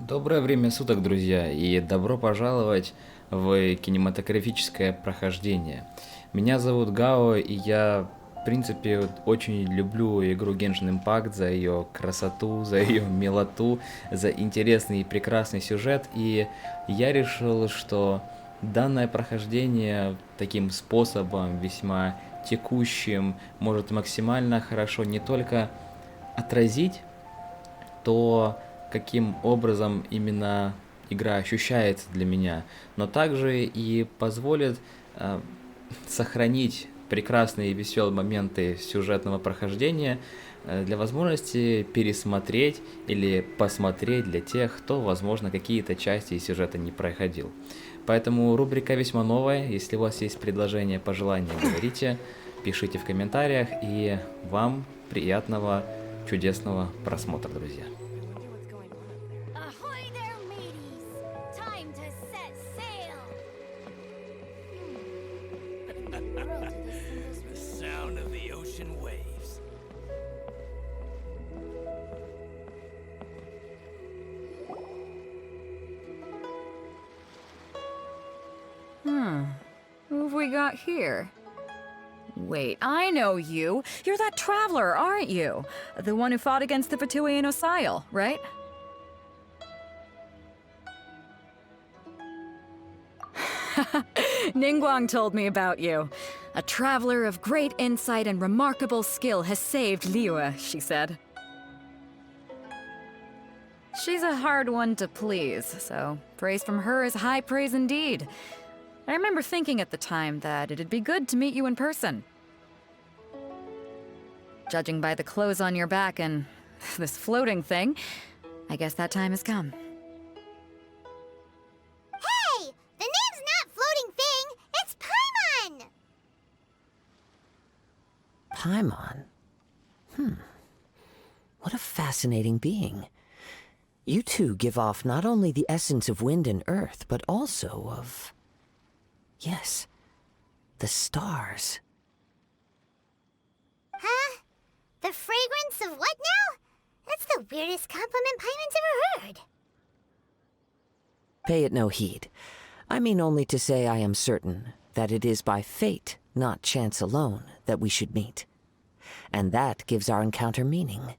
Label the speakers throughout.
Speaker 1: Доброе время суток, друзья, и добро пожаловать в кинематографическое прохождение. Меня зовут Гао, и я, в принципе, очень люблю игру Genshin Impact за ее красоту, за ее милоту, за интересный и прекрасный сюжет, и я решил, что данное прохождение таким способом, весьма текущим, может максимально хорошо не только отразить то, каким образом именно игра ощущается для меня, но также и позволит сохранить прекрасные и веселые моменты сюжетного прохождения для возможности пересмотреть или посмотреть для тех, кто, возможно, какие-то части сюжета не проходил. Поэтому рубрика весьма новая. Если у вас есть предложения, пожелания, говорите, пишите в комментариях, и вам приятного, чудесного просмотра, друзья.
Speaker 2: Ahoy there, mateys! Time to set sail!
Speaker 3: The sound of the ocean waves.
Speaker 4: Who have we got here? Wait, I know you. You're that traveler, aren't you? The one who fought against the Patuian Osile, right? Ningguang told me about you. A traveler of great insight and remarkable skill has saved Liyue, she said. She's a hard one to please, so praise from her is high praise indeed. I remember thinking at the time that it'd be good to meet you in person. Judging by the clothes on your back and this floating thing, I guess that time has come.
Speaker 2: Hey! The name's not Floating Thing, it's Paimon!
Speaker 5: Paimon? What a fascinating being. You two give off not only the essence of wind and earth, but also of... yes, the stars.
Speaker 2: Huh? The fragrance of what now? That's the weirdest compliment Paimon's ever heard.
Speaker 5: Pay it no heed. I mean only to say I am certain that it is by fate, not chance alone, that we should meet. And that gives our encounter meaning.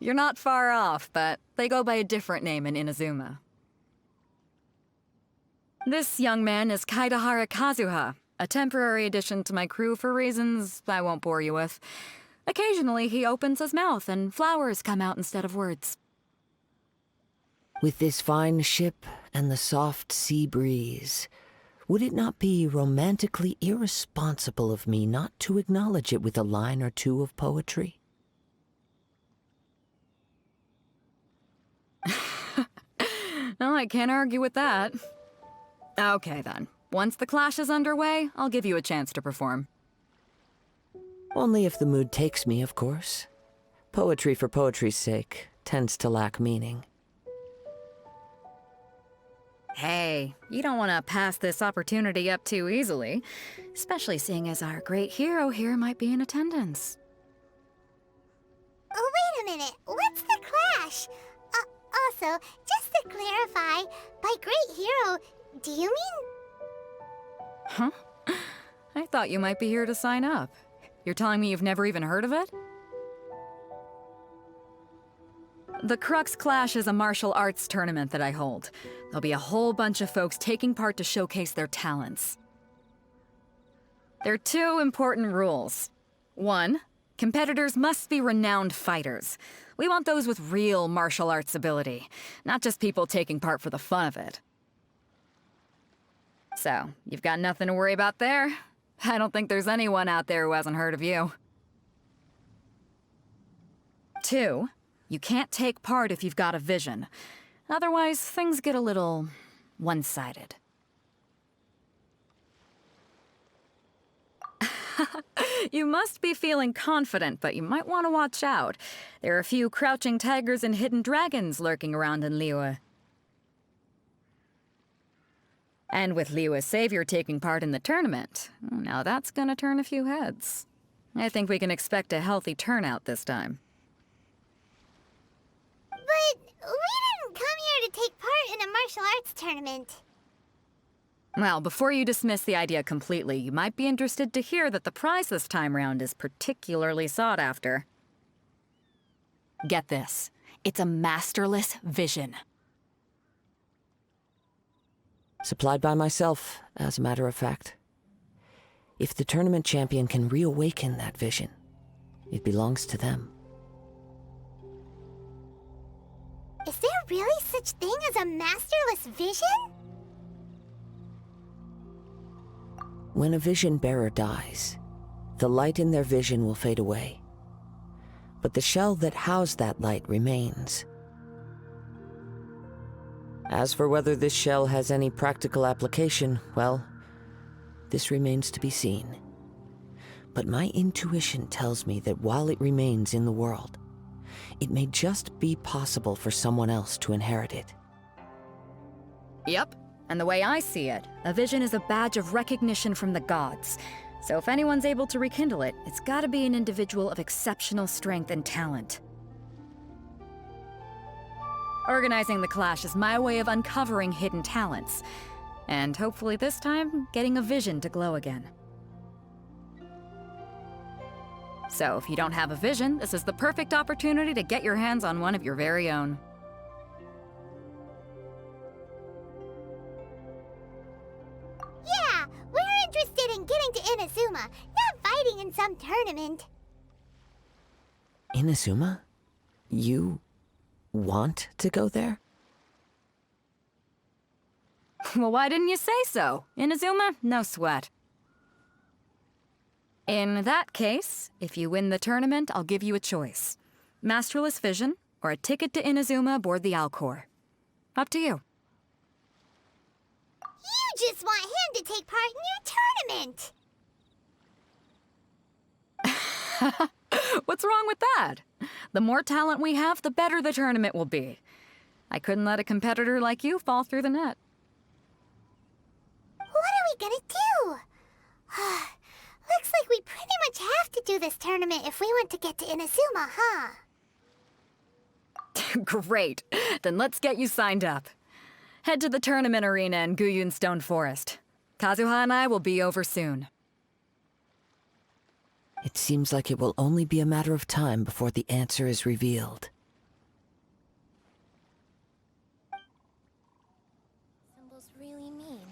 Speaker 4: You're not far off, but they go by a different name in Inazuma. This young man is Kaidahara Kazuha, a temporary addition to my crew for reasons I won't bore you with. Occasionally, he opens his mouth and flowers come out instead of words.
Speaker 5: With this fine ship and the soft sea breeze, would it not be romantically irresponsible of me not to acknowledge it with a line or two of poetry?
Speaker 4: Well, I can't argue with that. Okay then. Once the clash is underway, I'll give you a chance to perform.
Speaker 5: Only if the mood takes me, of course. Poetry for poetry's sake tends to lack meaning.
Speaker 4: Hey, you don't want to pass this opportunity up too easily, especially seeing as our great hero here might be in attendance.
Speaker 2: Oh, wait a minute, what's the clash? Also, just to clarify, by great hero, do you mean...
Speaker 4: Huh? I thought you might be here to sign up. You're telling me you've never even heard of it? The Crux Clash is a martial arts tournament that I hold. There'll be a whole bunch of folks taking part to showcase their talents. There are two important rules. One, competitors must be renowned fighters. We want those with real martial arts ability, not just people taking part for the fun of it. So, you've got nothing to worry about there. I don't think there's anyone out there who hasn't heard of you. Two, you can't take part if you've got a vision. Otherwise, things get a little one-sided. You must be feeling confident, but you might want to watch out. There are a few crouching tigers and hidden dragons lurking around in Liyue. And with Liyue's savior taking part in the tournament, now that's gonna turn a few heads. I think we can expect a healthy turnout this time.
Speaker 2: But we didn't come here to take part in a martial arts tournament.
Speaker 4: Well, before you dismiss the idea completely, you might be interested to hear that the prize this time round is particularly sought after. Get this. It's a masterless vision.
Speaker 5: Supplied by myself, as a matter of fact. If the tournament champion can reawaken that vision, it belongs to them.
Speaker 2: Is there really such thing as a masterless vision?
Speaker 5: When a vision bearer dies, the light in their vision will fade away. But the shell that housed that light remains. As for whether this shell has any practical application, well, this remains to be seen. But my intuition tells me that while it remains in the world, it may just be possible for someone else to inherit it.
Speaker 4: Yep. And the way I see it, a vision is a badge of recognition from the gods. So if anyone's able to rekindle it, it's gotta be an individual of exceptional strength and talent. Organizing the clash is my way of uncovering hidden talents. And hopefully this time, getting a vision to glow again. So if you don't have a vision, this is the perfect opportunity to get your hands on one of your very own.
Speaker 2: Yeah, we're interested in getting to Inazuma, not fighting in some tournament.
Speaker 5: Inazuma? You want to go there?
Speaker 4: Well, why didn't you say so? Inazuma? No sweat. In that case, if you win the tournament, I'll give you a choice. Masterless Vision, or a ticket to Inazuma aboard the Alcor. Up to you.
Speaker 2: You just want him to take part in your tournament!
Speaker 4: What's wrong with that? The more talent we have, the better the tournament will be. I couldn't let a competitor like you fall through the net.
Speaker 2: What are we gonna do? Looks like we pretty much have to do this tournament if we want to get to Inazuma, huh?
Speaker 4: Great. Then let's get you signed up. Head to the tournament arena in Guyun Stone Forest. Kazuha and I will be over soon.
Speaker 5: It seems like it will only be a matter of time before the answer is revealed.
Speaker 2: Symbols really mean.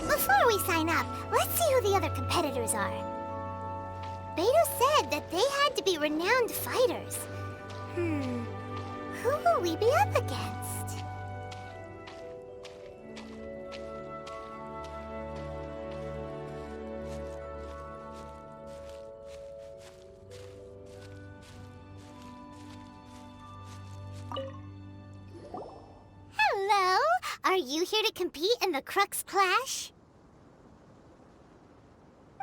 Speaker 2: Before we sign up, let's see who the other competitors are. Bэй Dou said that they had to be renowned fighters. Who will we be up against? Hello! Are you here to compete in the Crux Clash?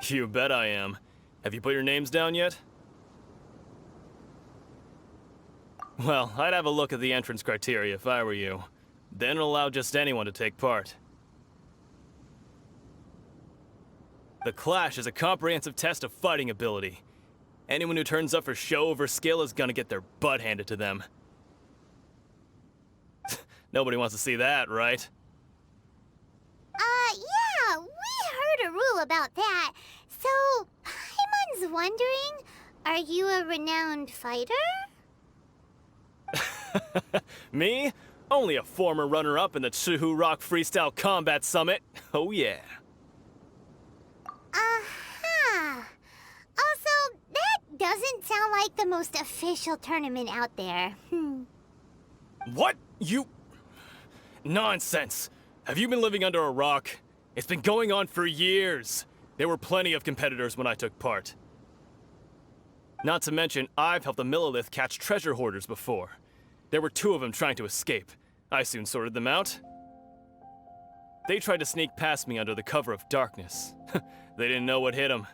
Speaker 6: You bet I am. Have you put your names down yet? Well, I'd have a look at the entrance criteria if I were you. Then allow just anyone to take part. The Clash is a comprehensive test of fighting ability. Anyone who turns up for show over skill is gonna get their butt handed to them. Nobody wants to see that, right?
Speaker 2: Yeah, we heard a rule about that. So, Paimon's wondering, are you a renowned fighter?
Speaker 6: Me? Only a former runner-up in the Chihu Rock Freestyle Combat Summit. Oh yeah.
Speaker 2: Uh-huh. Also, that doesn't sound like the most official tournament out there.
Speaker 6: What? You... Nonsense. Have you been living under a rock? It's been going on for years. There were plenty of competitors when I took part. Not to mention, I've helped the Millilith catch treasure hoarders before. There were 2 of them trying to escape. I soon sorted them out. They tried to sneak past me under the cover of darkness. They didn't know what hit them.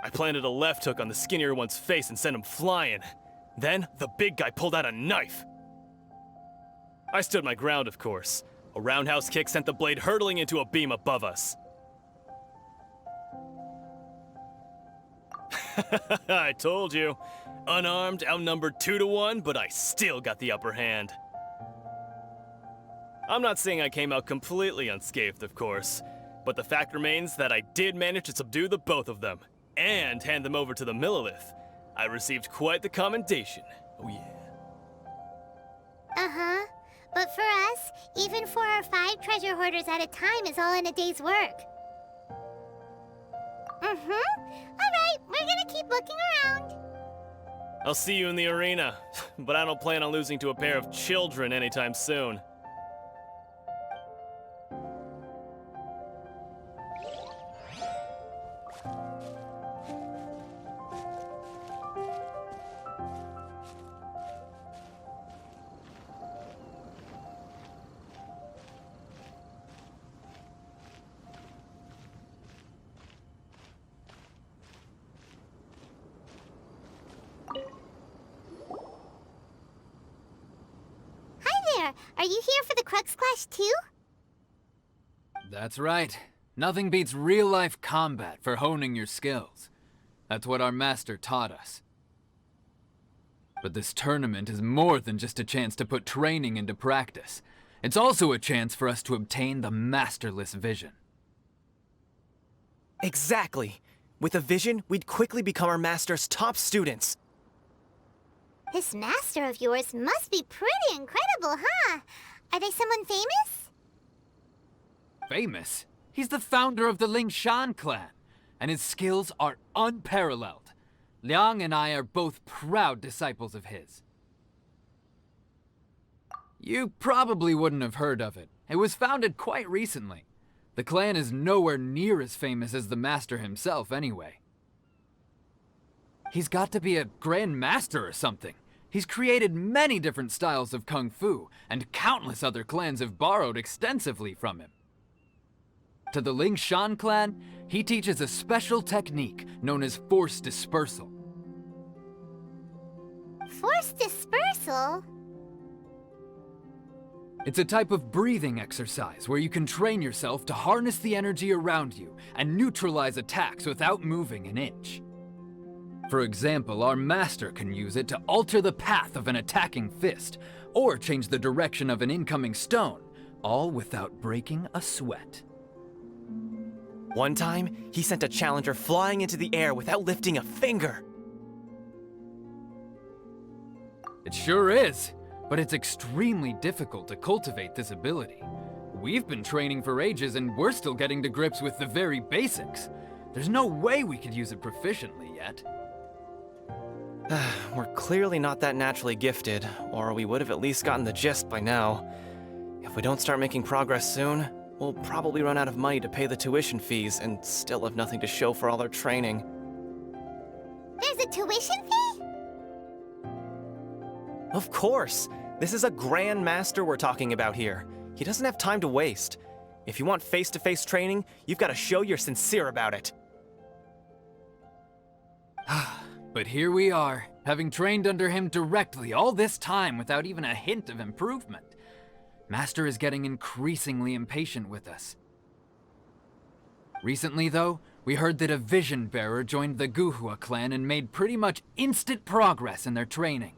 Speaker 6: I planted a left hook on the skinnier one's face and sent him flying. Then, the big guy pulled out a knife. I stood my ground, of course. A roundhouse kick sent the blade hurtling into a beam above us. I told you. Unarmed, outnumbered 2 to 1, but I still got the upper hand. I'm not saying I came out completely unscathed, of course, but the fact remains that I did manage to subdue the both of them, and hand them over to the Millilith. I received quite the commendation. Oh yeah.
Speaker 2: Uh-huh. But for us, even 4 or 5 treasure hoarders at a time is all in a day's work. Alright, we're gonna keep looking around.
Speaker 6: I'll see you in the arena, but I don't plan on losing to a pair of children anytime soon.
Speaker 2: Are you here for the Crux Clash too?
Speaker 7: That's right. Nothing beats real-life combat for honing your skills. That's what our master taught us. But this tournament is more than just a chance to put training into practice. It's also a chance for us to obtain the masterless vision.
Speaker 8: Exactly. With a vision, we'd quickly become our master's top students.
Speaker 2: This master of yours must be pretty incredible, huh? Are they someone famous?
Speaker 7: Famous? He's the founder of the Lingshan clan, and his skills are unparalleled. Liang and I are both proud disciples of his. You probably wouldn't have heard of it. It was founded quite recently. The clan is nowhere near as famous as the master himself, anyway. He's got to be a grand master or something. He's created many different styles of kung fu, and countless other clans have borrowed extensively from him. To the Lingshan clan, he teaches a special technique known as force dispersal.
Speaker 2: Force dispersal?
Speaker 7: It's a type of breathing exercise where you can train yourself to harness the energy around you and neutralize attacks without moving an inch. For example, our master can use it to alter the path of an attacking fist, or change the direction of an incoming stone, all without breaking a sweat.
Speaker 8: One time, he sent a challenger flying into the air without lifting a finger.
Speaker 7: It sure is, but it's extremely difficult to cultivate this ability. We've been training for ages and we're still getting to grips with the very basics. There's no way we could use it proficiently yet.
Speaker 8: We're clearly not that naturally gifted, or we would have at least gotten the gist by now. If we don't start making progress soon, we'll probably run out of money to pay the tuition fees and still have nothing to show for all our training.
Speaker 2: There's a tuition fee?
Speaker 8: Of course! This is a Grand Master we're talking about here. He doesn't have time to waste. If you want face-to-face training, you've got to show you're sincere about it.
Speaker 7: But here we are, having trained under him directly all this time without even a hint of improvement. Master is getting increasingly impatient with us. Recently, though, we heard that a vision bearer joined the Guhua clan and made pretty much instant progress in their training.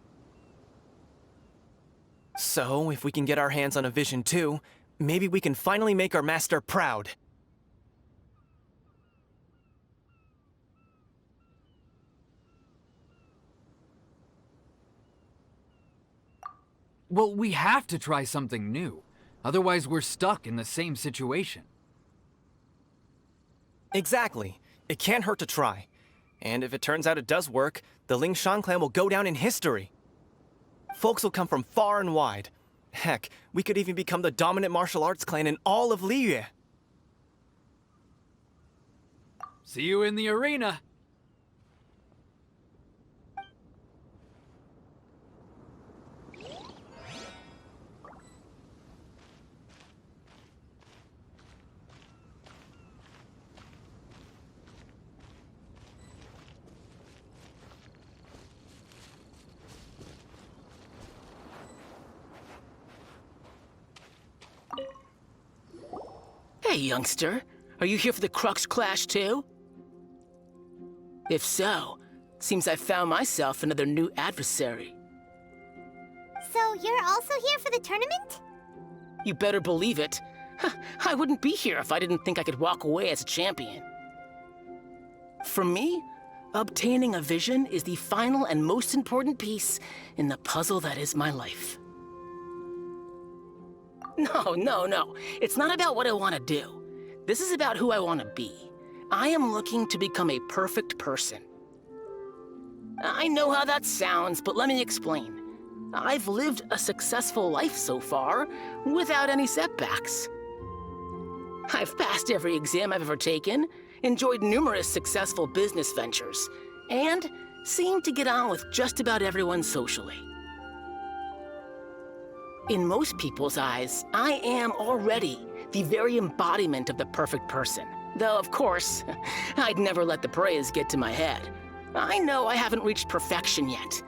Speaker 8: So, if we can get our hands on a vision too, maybe we can finally make our master proud.
Speaker 7: Well, we have to try something new. Otherwise, we're stuck in the same situation.
Speaker 8: Exactly. It can't hurt to try. And if it turns out it does work, the Ling Shan clan will go down in history. Folks will come from far and wide. Heck, we could even become the dominant martial arts clan in all of Liyue.
Speaker 7: See you in the arena!
Speaker 9: Hey, youngster. Are you here for the Crux Clash, too? If so, seems I found myself another new adversary.
Speaker 2: So you're also here for the tournament?
Speaker 9: You better believe it. I wouldn't be here if I didn't think I could walk away as a champion. For me, obtaining a vision is the final and most important piece in the puzzle that is my life. No. It's not about what I want to do. This is about who I want to be. I am looking to become a perfect person. I know how that sounds, but let me explain. I've lived a successful life so far, without any setbacks. I've passed every exam I've ever taken, enjoyed numerous successful business ventures, and seemed to get on with just about everyone socially. In most people's eyes, I am already the very embodiment of the perfect person. Though, of course, I'd never let the praise get to my head. I know I haven't reached perfection yet,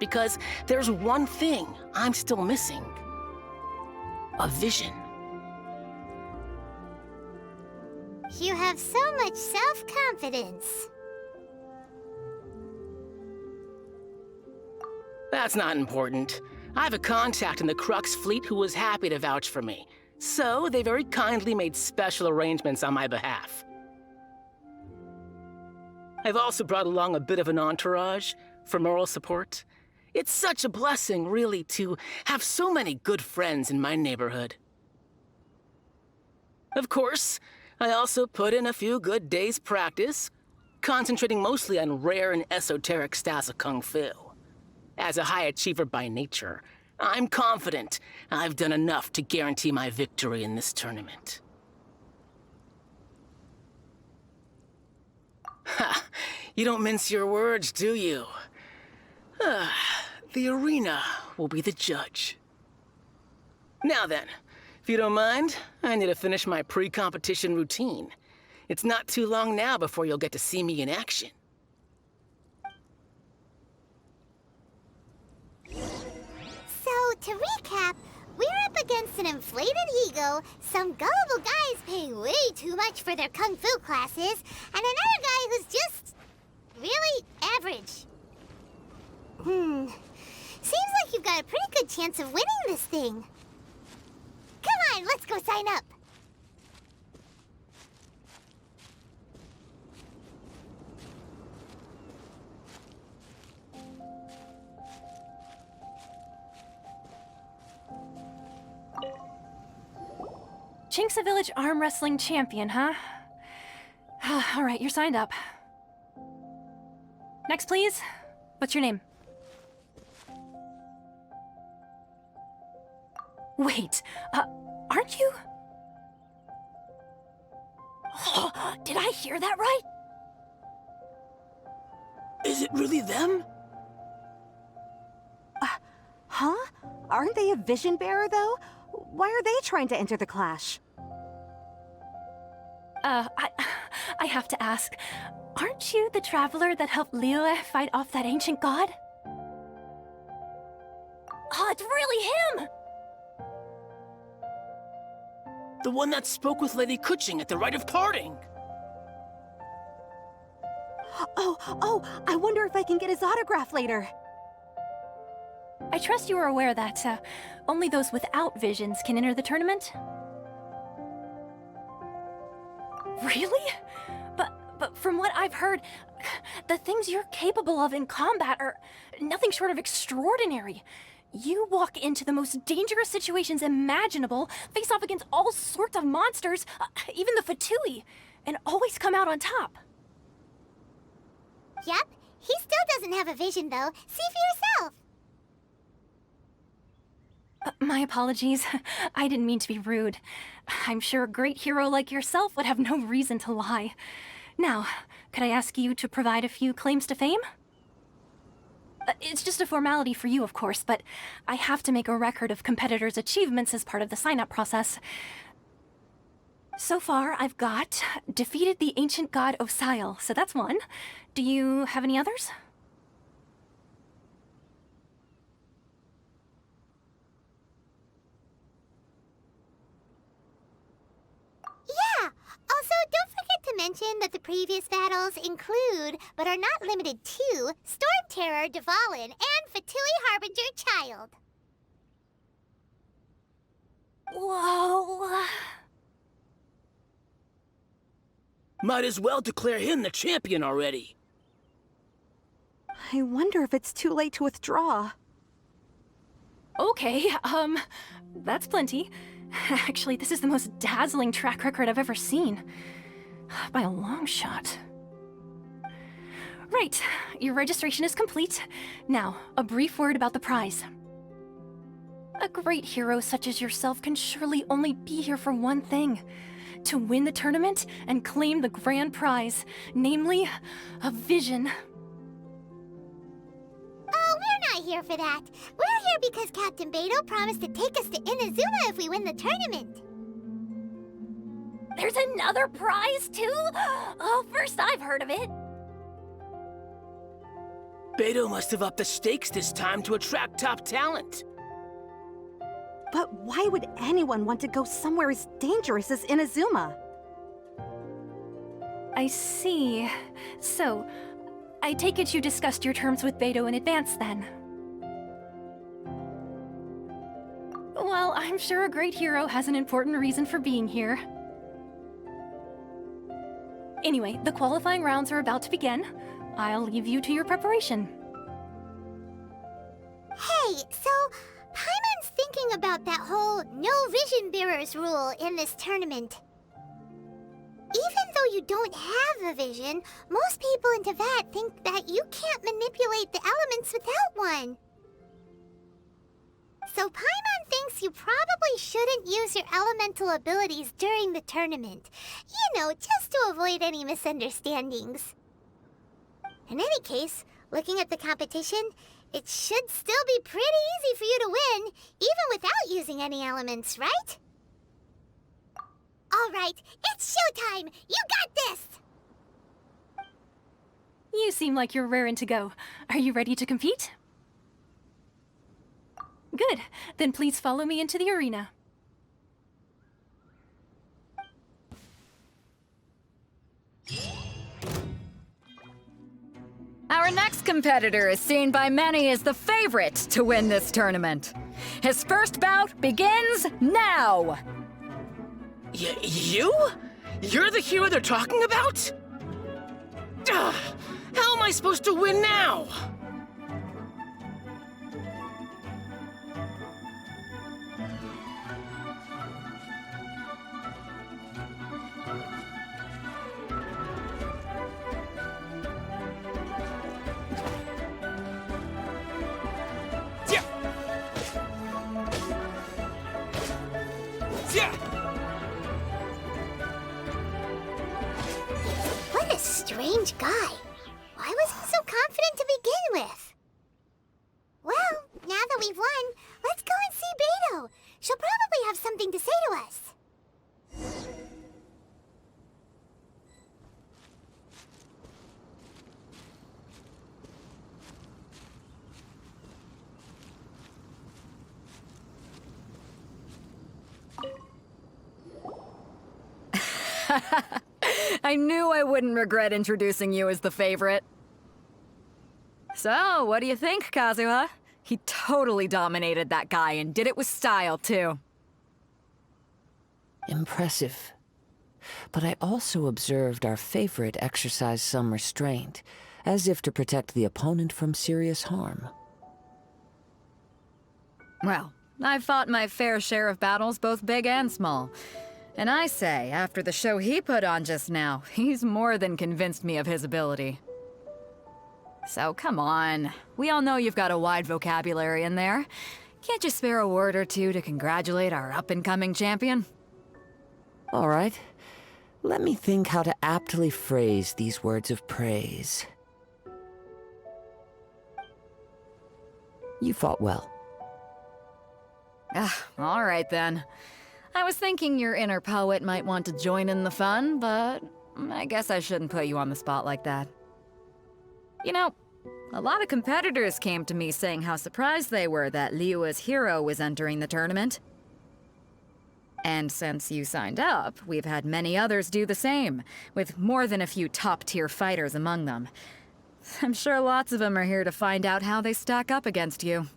Speaker 9: because there's one thing I'm still missing. A vision.
Speaker 2: You have so much self-confidence.
Speaker 9: That's not important. I have a contact in the Crux fleet who was happy to vouch for me, so they very kindly made special arrangements on my behalf. I've also brought along a bit of an entourage for moral support. It's such a blessing, really, to have so many good friends in my neighborhood. Of course, I also put in a few good days' practice, concentrating mostly on rare and esoteric styles of Kung Fu. As a high achiever by nature, I'm confident I've done enough to guarantee my victory in this tournament. Ha! You don't mince your words, do you? The arena will be the judge. Now then, if you don't mind, I need to finish my pre-competition routine. It's not too long now before you'll get to see me in action.
Speaker 2: So, to recap, we're up against an inflated ego, some gullible guys paying way too much for their kung fu classes, and another guy who's just really average. Seems like you've got a pretty good chance of winning this thing. Come on, let's go sign up.
Speaker 10: Chinksa Village Arm Wrestling Champion, huh? All right, you're signed up. Next, please. What's your name? Wait, aren't you? Did I hear that right?
Speaker 9: Is it really them?
Speaker 11: Huh? Aren't they a vision bearer, though? Why are they trying to enter the clash?
Speaker 10: I have to ask, aren't you the traveler that helped Liyue fight off that ancient god? Oh, it's really him!
Speaker 9: The one that spoke with Lady Kuching at the rite of parting.
Speaker 11: Oh, I wonder if I can get his autograph later.
Speaker 10: I trust you are aware that only those without visions can enter the tournament? Really? But from what I've heard, the things you're capable of in combat are nothing short of extraordinary. You walk into the most dangerous situations imaginable, face off against all sorts of monsters, even the Fatui, and always come out on top.
Speaker 2: Yep, he still doesn't have a vision though. See for yourself.
Speaker 10: My apologies. I didn't mean to be rude. I'm sure a great hero like yourself would have no reason to lie. Now, could I ask you to provide a few claims to fame? It's just a formality for you, of course, but I have to make a record of competitors' achievements as part of the sign-up process. So far, I've got defeated the ancient god Osail, so that's one. Do you have any others?
Speaker 2: Yeah! Also, don't forget to mention that the previous battles include, but are not limited to, Storm Terror, Dvalin, and Fatui Harbinger Child.
Speaker 10: Whoa...
Speaker 9: Might as well declare him the champion already.
Speaker 11: I wonder if it's too late to withdraw.
Speaker 10: Okay, that's plenty. Actually, this is the most dazzling track record I've ever seen. By a long shot. Right, your registration is complete. Now, a brief word about the prize. A great hero such as yourself can surely only be here for one thing. To win the tournament and claim the grand prize, namely, a vision.
Speaker 2: Oh, we're not here for that. We're here because Captain Bэй Dou promised to take us to Inazuma if we win the tournament.
Speaker 10: There's another prize, too? Oh, first I've heard of it.
Speaker 9: Bэй Dou must have upped the stakes this time to attract top talent.
Speaker 11: But why would anyone want to go somewhere as dangerous as Inazuma?
Speaker 10: I see. So, I take it you discussed your terms with Bэй Dou in advance, then? Well, I'm sure a great hero has an important reason for being here. Anyway, the qualifying rounds are about to begin. I'll leave you to your preparation.
Speaker 2: Hey, so Paimon's thinking about that whole no vision bearers rule in this tournament. Even though you don't have a vision, most people in Teyvat think that you can't manipulate the elements without one. So Paimon thinks you probably shouldn't use your elemental abilities during the tournament. You know, just to avoid any misunderstandings. In any case, looking at the competition, it should still be pretty easy for you to win, even without using any elements, right? All right, it's showtime! You got this!
Speaker 10: You seem like you're raring to go. Are you ready to compete? Good. Then please follow me into the arena.
Speaker 4: Our next competitor is seen by many as the favorite to win this tournament. His first bout begins now!
Speaker 9: You? You're the hero they're talking about? Ugh, how am I supposed to win now?
Speaker 2: What a strange guy. Why was he so confident to begin with? Well, now that we've won, let's go and see Bэй Dou. She'll probably have something to say to us.
Speaker 4: I knew I wouldn't regret introducing you as the favorite. So, what do you think, Kazuha? He totally dominated that guy and did it with style, too.
Speaker 5: Impressive. But I also observed our favorite exercise some restraint, as if to protect the opponent from serious harm.
Speaker 4: Well, I've fought my fair share of battles, both big and small. And I say, after the show he put on just now, he's more than convinced me of his ability. So come on, we all know you've got a wide vocabulary in there. Can't you spare a word or two to congratulate our up-and-coming champion?
Speaker 5: All right. Let me think how to aptly phrase these words of praise. You fought well.
Speaker 4: All right then. I was thinking your inner poet might want to join in the fun, but I guess I shouldn't put you on the spot like that. You know, a lot of competitors came to me saying how surprised they were that Liyue's hero was entering the tournament. And since you signed up, we've had many others do the same, with more than a few top-tier fighters among them. I'm sure lots of them are here to find out how they stack up against you.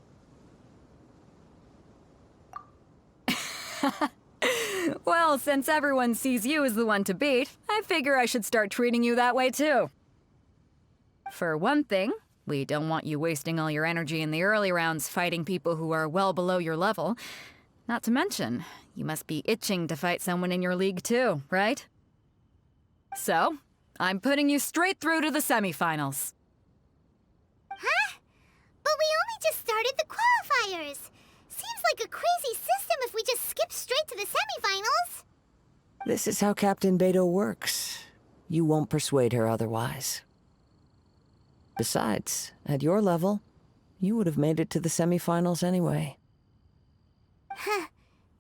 Speaker 4: Well, since everyone sees you as the one to beat, I figure I should start treating you that way too. For one thing, we don't want you wasting all your energy in the early rounds fighting people who are well below your level. Not to mention, you must be itching to fight someone in your league too, right? So, I'm putting you straight through to the semifinals.
Speaker 2: Huh? But we only just started the qualifiers. Seems like a crazy system if we just skip straight to the semifinals.
Speaker 5: This is how Captain Bэй Dou works. You won't persuade her otherwise. Besides, at your level, you would have made it to the semifinals anyway.
Speaker 2: Huh.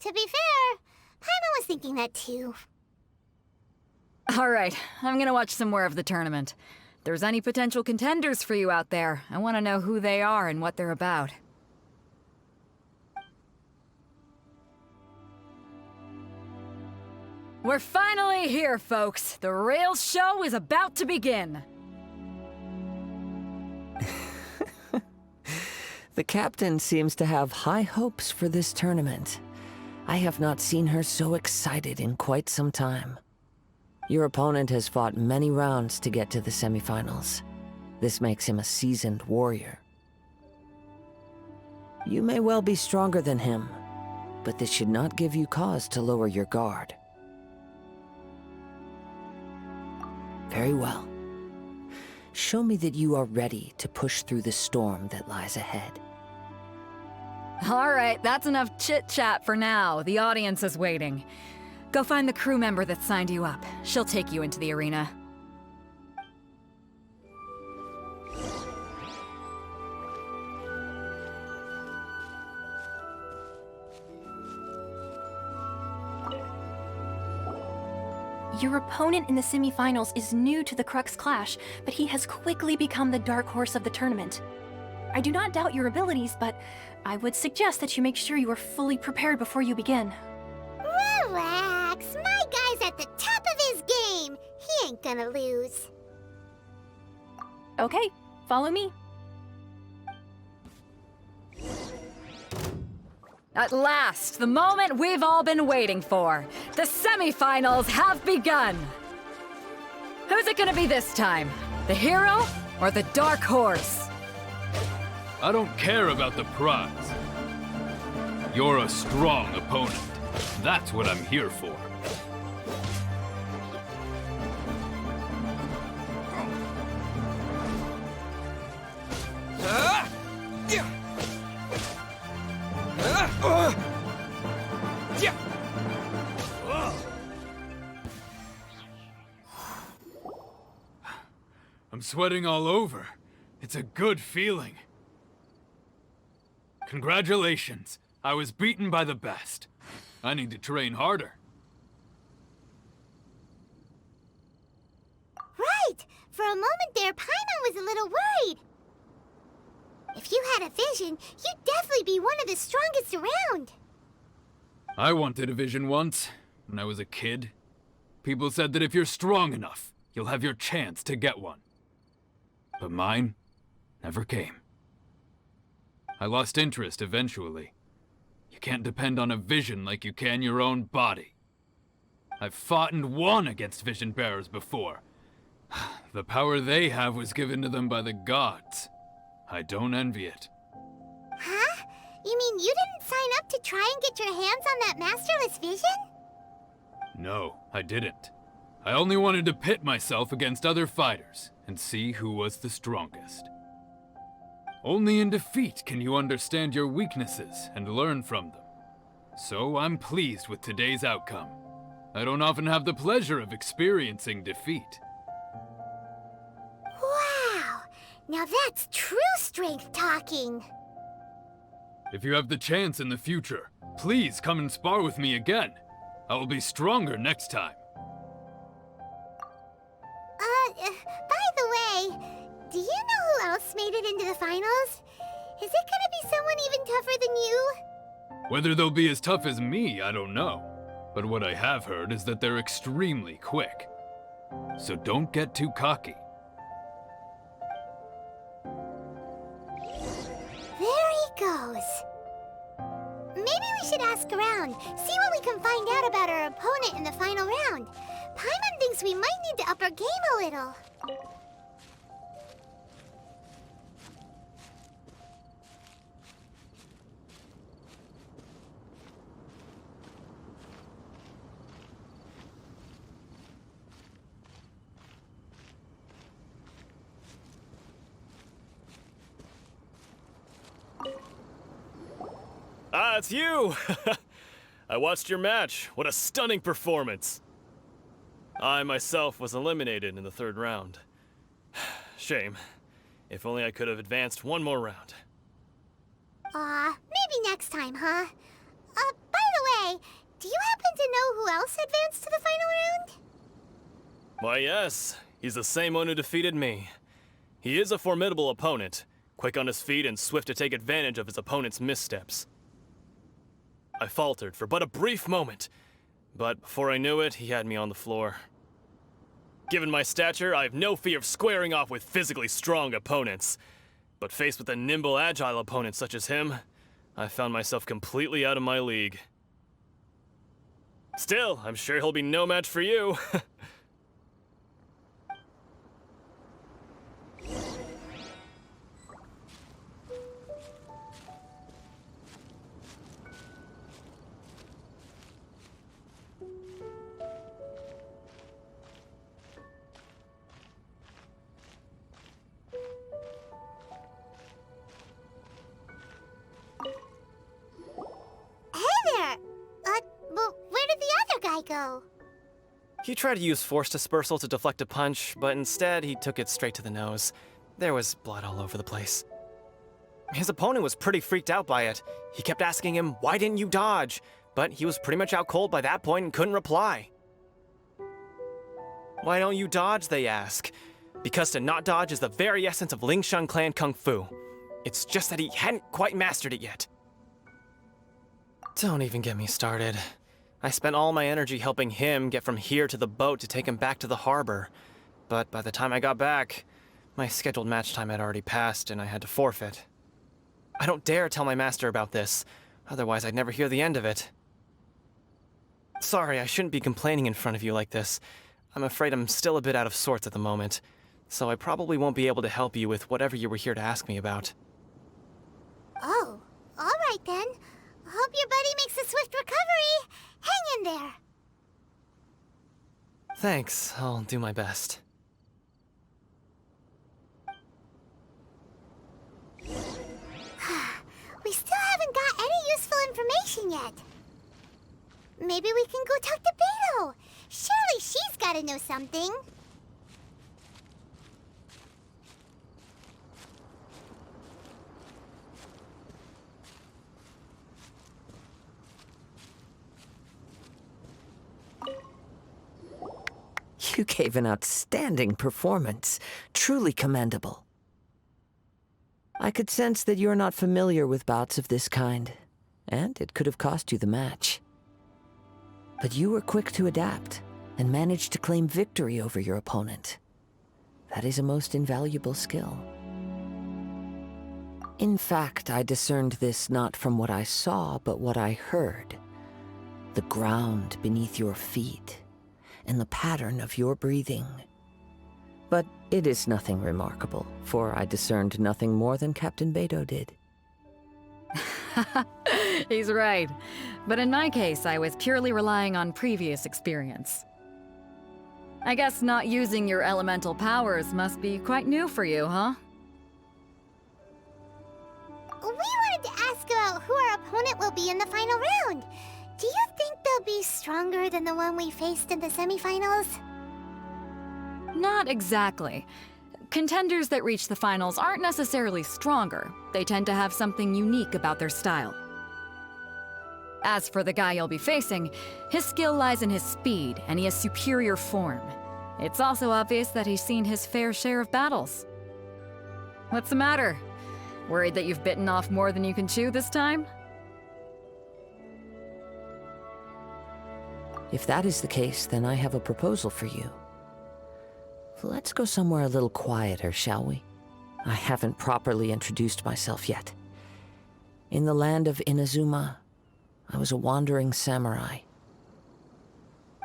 Speaker 2: To be fair, Paimon was thinking that too.
Speaker 4: Alright, I'm gonna watch some more of the tournament. If there's any potential contenders for you out there, I want to know who they are and what they're about. We're finally here, folks. The real show is about to begin.
Speaker 5: The captain seems to have high hopes for this tournament. I have not seen her so excited in quite some time. Your opponent has fought many rounds to get to the semifinals. This makes him a seasoned warrior. You may well be stronger than him, but this should not give you cause to lower your guard. Very well. Show me that you are ready to push through the storm that lies ahead.
Speaker 4: Alright, that's enough chit-chat for now. The audience is waiting. Go find the crew member that signed you up. She'll take you into the arena.
Speaker 10: Your opponent in the semifinals is new to the Crux Clash, but he has quickly become the dark horse of the tournament. I do not doubt your abilities, but I would suggest that you make sure you are fully prepared before you begin.
Speaker 2: Relax, my guy's at the top of his game. He ain't gonna lose.
Speaker 10: Okay, follow me.
Speaker 4: At last, the moment we've all been waiting for. The semifinals have begun. Who's it gonna be this time? The hero or the dark horse?
Speaker 7: I don't care about the prize. You're a strong opponent. That's what I'm here for. I'm sweating all over. It's a good feeling. Congratulations. I was beaten by the best. I need to train harder.
Speaker 2: Right! For a moment there, Paimon was a little worried. If you had a vision, you'd definitely be one of the strongest around.
Speaker 7: I wanted a vision once, when I was a kid. People said that if you're strong enough, you'll have your chance to get one. But mine never came. I lost interest eventually. You can't depend on a vision like you can your own body. I've fought and won against vision bearers before. The power they have was given to them by the gods. I don't envy it.
Speaker 2: Huh? You mean you didn't sign up to try and get your hands on that masterless vision?
Speaker 7: No, I didn't. I only wanted to pit myself against other fighters and see who was the strongest. Only in defeat can you understand your weaknesses and learn from them. So I'm pleased with today's outcome. I don't often have the pleasure of experiencing defeat.
Speaker 2: Wow! Now that's true strength talking.
Speaker 7: If you have the chance in the future, please come and spar with me again. I will be stronger next time.
Speaker 2: By the way, do you know who else made it into the finals? Is it gonna be someone even tougher than you?
Speaker 7: Whether they'll be as tough as me, I don't know. But what I have heard is that they're extremely quick. So don't get too cocky.
Speaker 2: There he goes. Maybe we should ask around, see what we can find out about our opponent in the final round. Paimon thinks we might need to up our game a little.
Speaker 6: Ah, it's you! I watched your match. What a stunning performance. I myself was eliminated in the third round. Shame. If only I could have advanced one more round.
Speaker 2: Maybe next time, huh? By the way, do you happen to know who else advanced to the final round?
Speaker 6: Why, yes. He's the same one who defeated me. He is a formidable opponent, quick on his feet and swift to take advantage of his opponent's missteps. I faltered for but a brief moment, but before I knew it, he had me on the floor. Given my stature, I have no fear of squaring off with physically strong opponents. But faced with a nimble, agile opponent such as him, I found myself completely out of my league. Still, I'm sure he'll be no match for you.
Speaker 2: Go.
Speaker 8: He tried to use force dispersal to deflect a punch, but instead he took it straight to the nose. There was blood all over the place. His opponent was pretty freaked out by it. He kept asking him, "Why didn't you dodge?" But he was pretty much out cold by that point and couldn't reply. "Why don't you dodge?" they ask. Because to not dodge is the very essence of Lingshan clan kung fu. It's just that he hadn't quite mastered it yet. Don't even get me started. I spent all my energy helping him get from here to the boat to take him back to the harbor. But by the time I got back, my scheduled match time had already passed and I had to forfeit. I don't dare tell my master about this, otherwise I'd never hear the end of it. Sorry, I shouldn't be complaining in front of you like this. I'm afraid I'm still a bit out of sorts at the moment, so I probably won't be able to help you with whatever you were here to ask me about.
Speaker 2: Oh, all right then. Hope your buddy makes a swift recovery. Hang in there.
Speaker 8: Thanks, I'll do my best.
Speaker 2: We still haven't got any useful information yet. Maybe we can go talk to Bэй Dou. Surely she's gotta know something.
Speaker 5: You gave an outstanding performance. Truly commendable. I could sense that you're not familiar with bouts of this kind, and it could have cost you the match. But you were quick to adapt. and manage to claim victory over your opponent. That is a most invaluable skill. In fact, I discerned this not from what I saw, but what I heard. The ground beneath your feet, and the pattern of your breathing. But it is nothing remarkable, for I discerned nothing more than Captain Bэй Dou did.
Speaker 4: He's right. But in my case, I was purely relying on previous experience. I guess not using your elemental powers must be quite new for you, huh?
Speaker 2: We wanted to ask about who our opponent will be in the final round. Do you think they'll be stronger than the one we faced in the semifinals?
Speaker 4: Not exactly. Contenders that reach the finals aren't necessarily stronger. They tend to have something unique about their style. As for the guy you'll be facing, his skill lies in his speed, and he has superior form. It's also obvious that he's seen his fair share of battles. What's the matter? Worried that you've bitten off more than you can chew this time?
Speaker 5: If that is the case, then I have a proposal for you. Let's go somewhere a little quieter, shall we? I haven't properly introduced myself yet. In the land of Inazuma, I was a wandering samurai.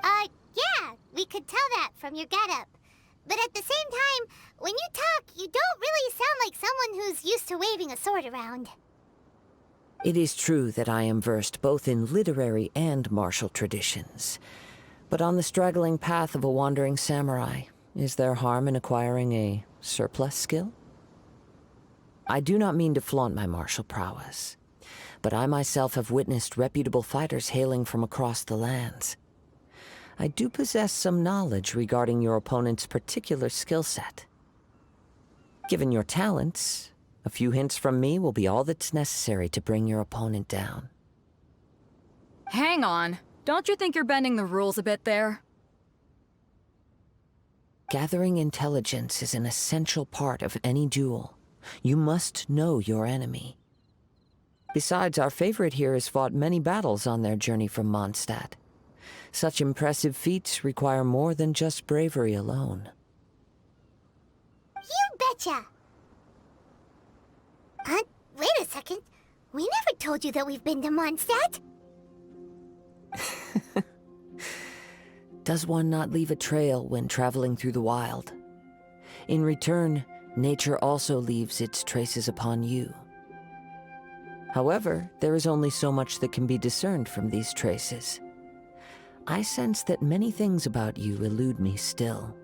Speaker 2: Yeah, we could tell that from your getup. But at the same time, when you talk, you don't really sound like someone who's used to waving a sword around.
Speaker 5: It is true that I am versed both in literary and martial traditions. But on the straggling path of a wandering samurai, is there harm in acquiring a surplus skill? I do not mean to flaunt my martial prowess, but I myself have witnessed reputable fighters hailing from across the lands. I do possess some knowledge regarding your opponent's particular skill set. Given your talents, a few hints from me will be all that's necessary to bring your opponent down.
Speaker 4: Hang on. Don't you think you're bending the rules a bit there?
Speaker 5: Gathering intelligence is an essential part of any duel. You must know your enemy. Besides, our favorite here has fought many battles on their journey from Mondstadt. Such impressive feats require more than just bravery alone.
Speaker 2: You betcha! Wait a second. We never told you that we've been to Mondstadt.
Speaker 5: Does one not leave a trail when traveling through the wild? In return, nature also leaves its traces upon you. However, there is only so much that can be discerned from these traces. I sense that many things about you elude me still.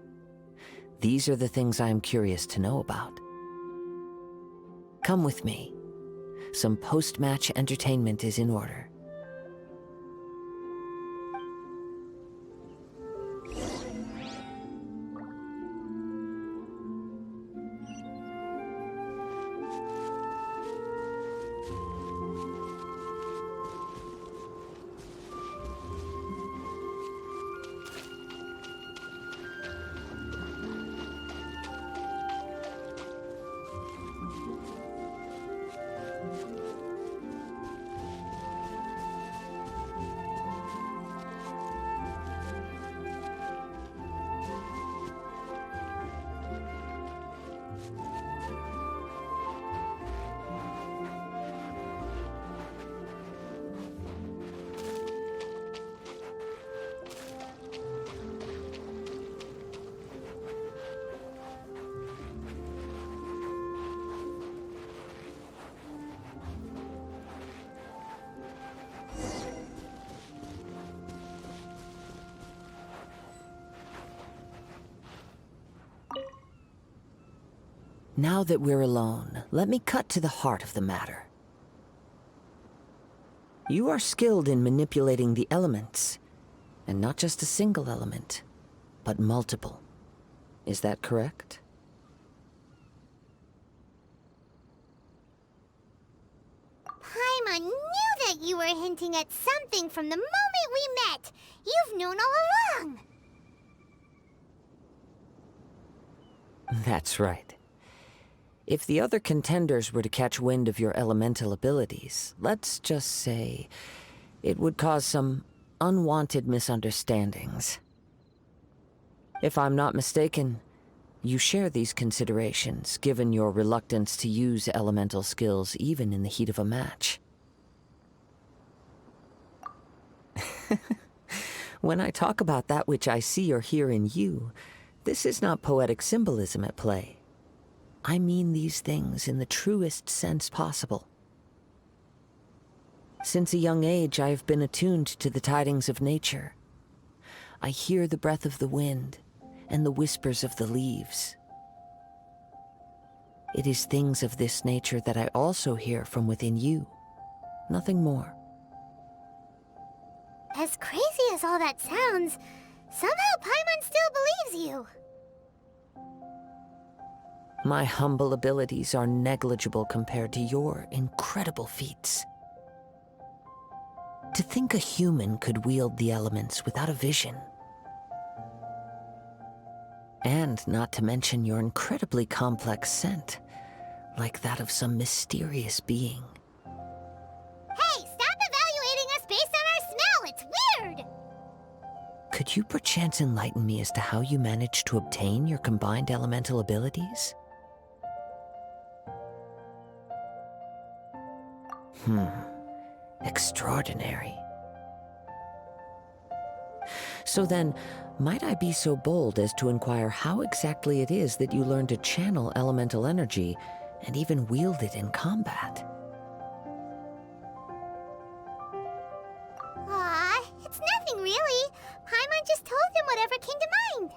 Speaker 5: These are the things I am curious to know about. Come with me. Some post-match entertainment is in order. Now that we're alone, let me cut to the heart of the matter. You are skilled in manipulating the elements, and not just a single element, but multiple. Is that correct?
Speaker 2: Paimon knew that you were hinting at something from the moment we met. You've known all along.
Speaker 5: That's right. If the other contenders were to catch wind of your elemental abilities, let's just say, it would cause some unwanted misunderstandings. If I'm not mistaken, you share these considerations, given your reluctance to use elemental skills even in the heat of a match. When I talk about that which I see or hear in you, this is not poetic symbolism at play. I mean these things in the truest sense possible. Since a young age, I have been attuned to the tidings of nature. I hear the breath of the wind and the whispers of the leaves. It is things of this nature that I also hear from within you. Nothing more.
Speaker 2: As crazy as all that sounds, somehow Paimon still believes you.
Speaker 5: My humble abilities are negligible compared to your incredible feats. To think a human could wield the elements without a vision. And not to mention your incredibly complex scent, like that of some mysterious being.
Speaker 2: Hey, stop evaluating us based on our smell! It's weird!
Speaker 5: Could you perchance enlighten me as to how you managed to obtain your combined elemental abilities? Extraordinary. So then, might I be so bold as to inquire how exactly it is that you learn to channel elemental energy and even wield it in combat?
Speaker 2: Aw, it's nothing really. Paimon just told him whatever came to mind.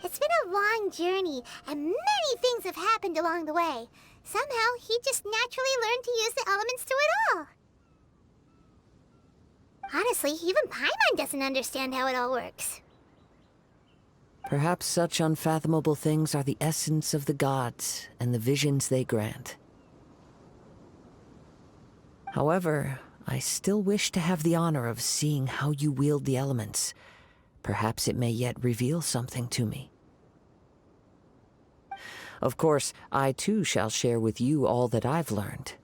Speaker 2: It's been a long journey, and many things have happened along the way. Somehow, he just naturally learned to use the elements through it all. Honestly, even Paimon doesn't understand how it all works.
Speaker 5: Perhaps such unfathomable things are the essence of the gods and the visions they grant. However, I still wish to have the honor of seeing how you wield the elements. Perhaps it may yet reveal something to me. Of course, I too shall share with you all that I've learned.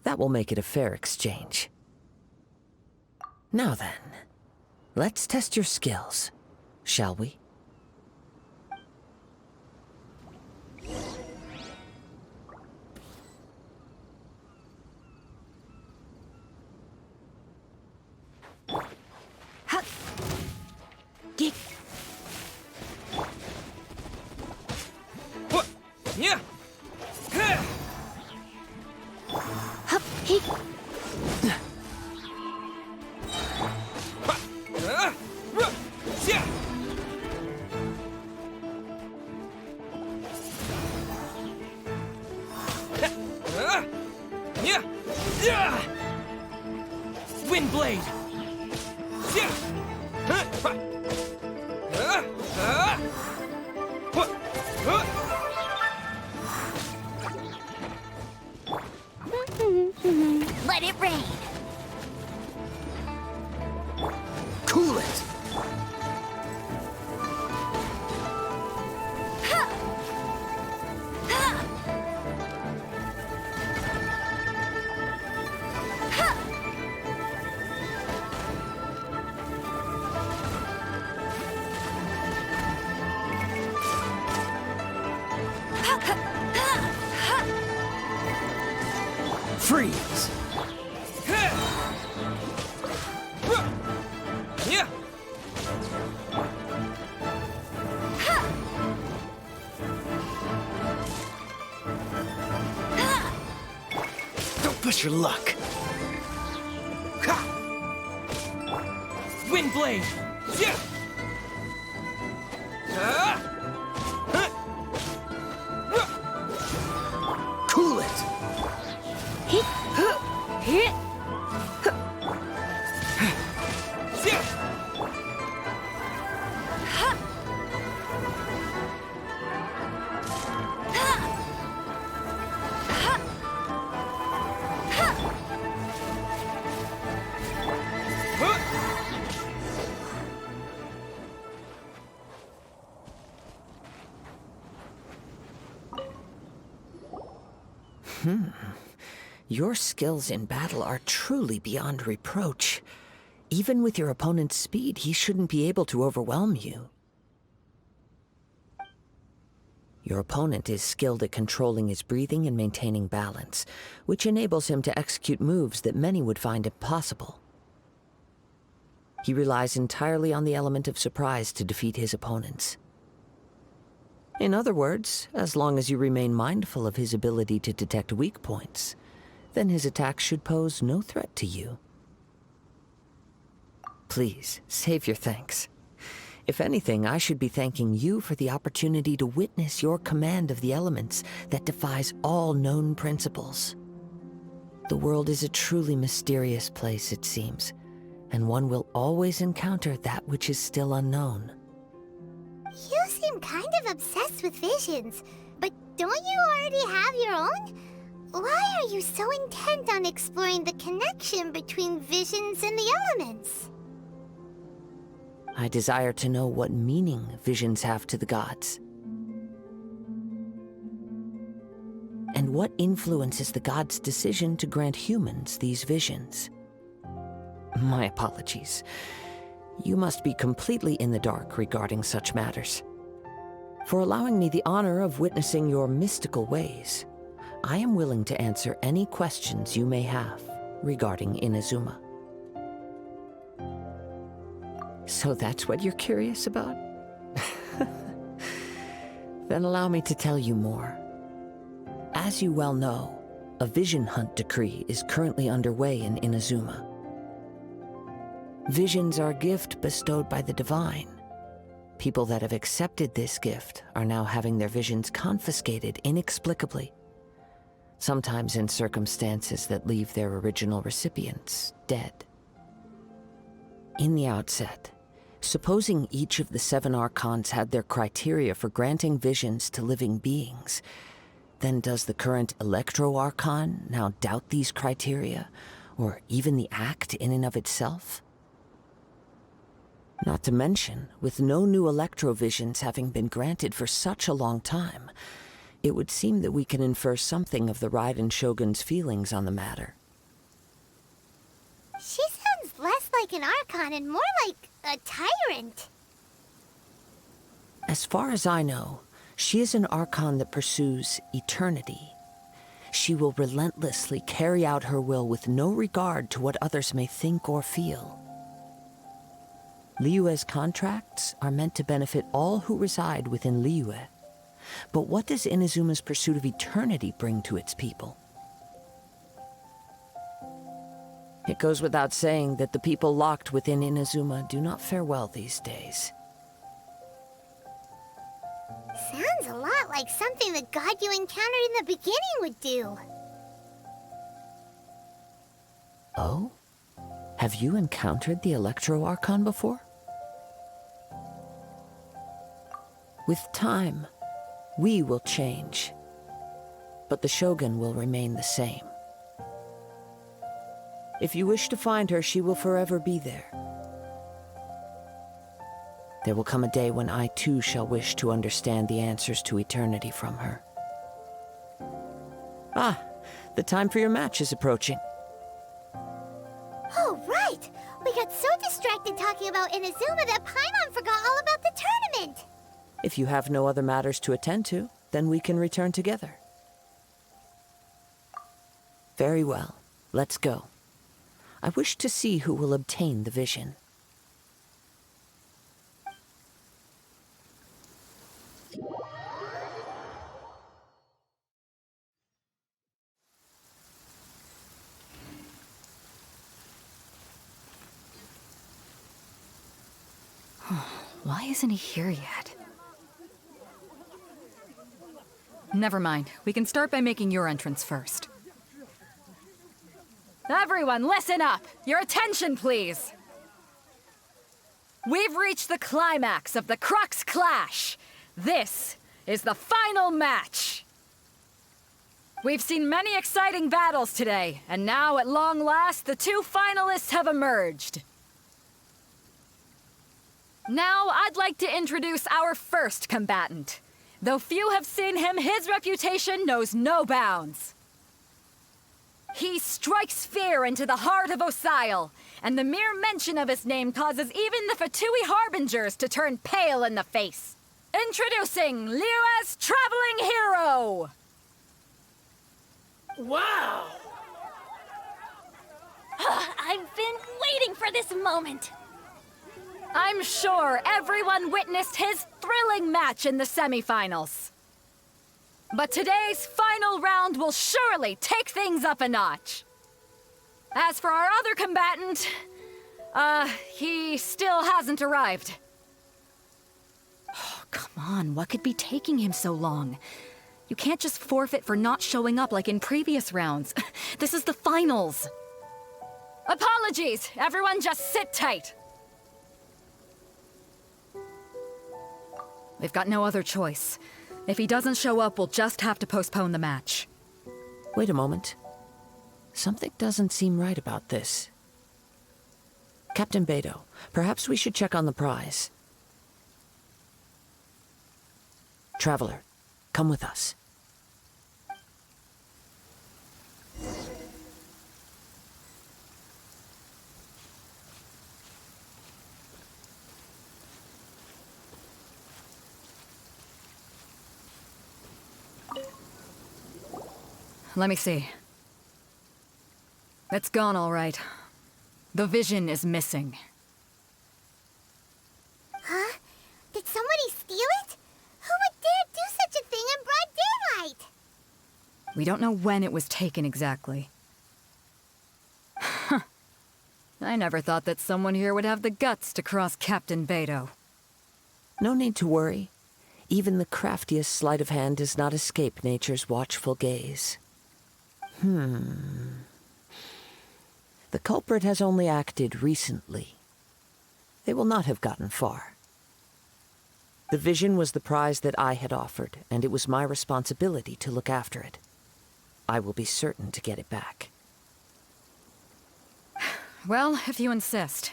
Speaker 5: That will make it a fair exchange. Now then, let's test your skills, shall we?
Speaker 3: Yeah. Wind blade.
Speaker 2: Let it rain.
Speaker 3: Cool it. Freeze. Yeah. Don't push your luck. Wind blade. Yeah. Cool it.
Speaker 5: Your skills in battle are truly beyond reproach. Even with your opponent's speed, he shouldn't be able to overwhelm you. Your opponent is skilled at controlling his breathing and maintaining balance, which enables him to execute moves that many would find impossible. He relies entirely on the element of surprise to defeat his opponents. In other words, as long as you remain mindful of his ability to detect weak points, then his attacks should pose no threat to you. Please, save your thanks. If anything, I should be thanking you for the opportunity to witness your command of the elements that defies all known principles. The world is a truly mysterious place, it seems, and one will always encounter that which is still unknown.
Speaker 2: You seem kind of obsessed with visions, but don't you already have your own? Why are you so intent on exploring the connection between visions and the elements?
Speaker 5: I desire to know what meaning visions have to the gods. And what influences the gods' decision to grant humans these visions. My apologies. You must be completely in the dark regarding such matters. For allowing me the honor of witnessing your mystical ways, I am willing to answer any questions you may have regarding Inazuma. So that's what you're curious about? Then allow me to tell you more. As you well know, a vision hunt decree is currently underway in Inazuma. Visions are a gift bestowed by the divine. People that have accepted this gift are now having their visions confiscated inexplicably, sometimes in circumstances that leave their original recipients dead. In the outset, supposing each of the 7 archons had their criteria for granting visions to living beings, then does the current Electro-Archon now doubt these criteria, or even the act in and of itself? Not to mention, with no new Electro-Visions having been granted for such a long time, it would seem that we can infer something of the Raiden Shogun's feelings on the matter.
Speaker 2: She sounds less like an Archon and more like a tyrant.
Speaker 5: As far as I know, she is an Archon that pursues eternity. She will relentlessly carry out her will with no regard to what others may think or feel. Liyue's contracts are meant to benefit all who reside within Liyue. But what does Inazuma's pursuit of eternity bring to its people? It goes without saying that the people locked within Inazuma do not fare well these days.
Speaker 2: Sounds a lot like something the god you encountered in the beginning would do.
Speaker 5: Oh? Have you encountered the Electro-Archon before? With time, we will change, but the Shogun will remain the same. If you wish to find her, she will forever be there. There will come a day when I too shall wish to understand the answers to eternity from her. Ah, the time for your match is approaching.
Speaker 2: Oh, right! We got so distracted talking about Inazuma that Paimon forgot all about the tournament!
Speaker 5: If you have no other matters to attend to, then we can return together. Very well, let's go. I wish to see who will obtain the vision.
Speaker 4: Why isn't he here yet? Never mind. We can start by making your entrance first. Everyone, listen up! Your attention, please! We've reached the climax of the Crux Clash! This is the final match! We've seen many exciting battles today, and now, at long last, the 2 finalists have emerged. Now, I'd like to introduce our first combatant. Though few have seen him, his reputation knows no bounds. He strikes fear into the heart of Osile, and the mere mention of his name causes even the Fatui Harbingers to turn pale in the face. Introducing Liyue's Traveling Hero!
Speaker 9: Wow!
Speaker 10: I've been waiting for this moment.
Speaker 4: I'm sure everyone witnessed his thrilling match in the semifinals. But today's final round will surely take things up a notch. As for our other combatant, he still hasn't arrived. Oh, come on, what could be taking him so long? You can't just forfeit for not showing up like in previous rounds. This is the finals. Apologies, everyone just sit tight. We've got no other choice. If he doesn't show up, we'll just have to postpone the match.
Speaker 5: Wait a moment. Something doesn't seem right about this. Captain Bэй Dou, perhaps we should check on the prize. Traveler, come with us.
Speaker 4: Let me see. It's gone all right. The vision is missing.
Speaker 2: Huh? Did somebody steal it? Who would dare do such a thing in broad daylight?
Speaker 4: We don't know when it was taken exactly. I never thought that someone here would have the guts to cross Captain Bэй Dou.
Speaker 5: No need to worry. Even the craftiest sleight of hand does not escape nature's watchful gaze. The culprit has only acted recently. They will not have gotten far. The vision was the prize that I had offered, and it was my responsibility to look after it. I will be certain to get it back.
Speaker 4: Well, if you insist,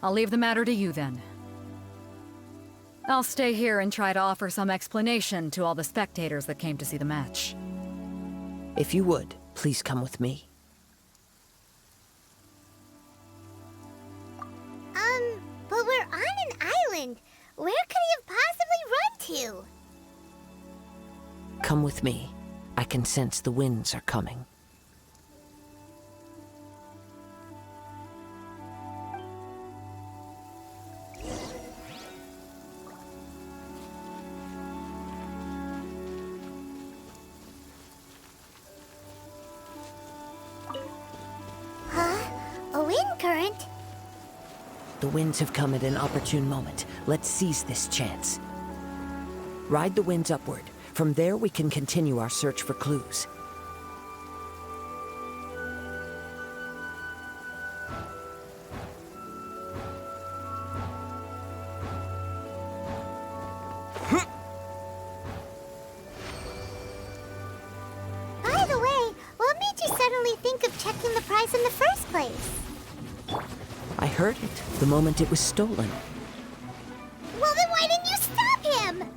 Speaker 4: I'll leave the matter to you then. I'll stay here and try to offer some explanation to all the spectators that came to see the match.
Speaker 5: If you would, please come with me.
Speaker 2: But we're on an island. Where could he have possibly run to?
Speaker 5: Come with me. I can sense the winds are coming.
Speaker 2: Huh? A wind current?
Speaker 5: The winds have come at an opportune moment. Let's seize this chance. Ride the winds upward. From there, we can continue our search for clues.
Speaker 2: By the way, what made you suddenly think of checking the prize in the first place?
Speaker 5: I heard it the moment it was stolen.
Speaker 2: Well, then why didn't you stop him?